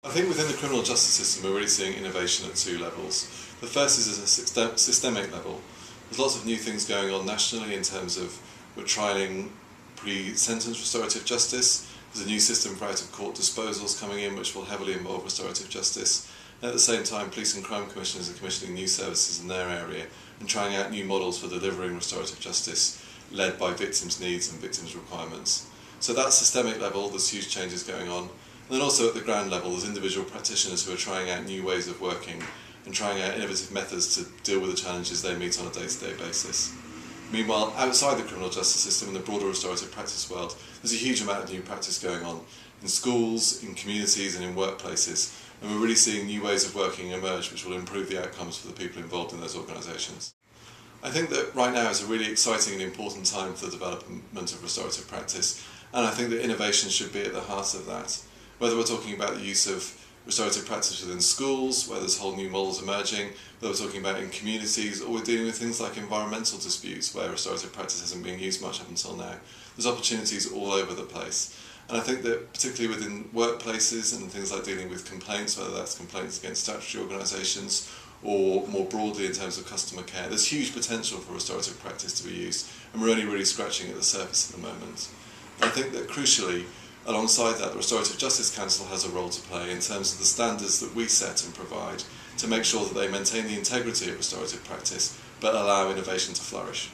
I think within the criminal justice system we're really seeing innovation at two levels. The first is at a systemic level. There's lots of new things going on nationally in terms of we're trialling pre-sentence restorative justice. There's a new system for out-of-court disposals coming in which will heavily involve restorative justice. And at the same time, police and crime commissioners are commissioning new services in their area and trying out new models for delivering restorative justice led by victims' needs and victims' requirements. So at that systemic level, there's huge changes going on. And then also at the ground level, there's individual practitioners who are trying out new ways of working and trying out innovative methods to deal with the challenges they meet on a day-to-day basis. Meanwhile, outside the criminal justice system, in the broader restorative practice world, there's a huge amount of new practice going on in schools, in communities and in workplaces. And we're really seeing new ways of working emerge which will improve the outcomes for the people involved in those organisations. I think that right now is a really exciting and important time for the development of restorative practice, and I think that innovation should be at the heart of that. Whether we're talking about the use of restorative practice within schools, where there's whole new models emerging, whether we're talking about in communities, or we're dealing with things like environmental disputes where restorative practice hasn't been used much up until now. There's opportunities all over the place. And I think that particularly within workplaces and things like dealing with complaints, whether that's complaints against statutory organisations or more broadly in terms of customer care, there's huge potential for restorative practice to be used, and we're only really scratching at the surface at the moment. And I think that crucially, alongside that, the Restorative Justice Council has a role to play in terms of the standards that we set and provide to make sure that they maintain the integrity of restorative practice but allow innovation to flourish.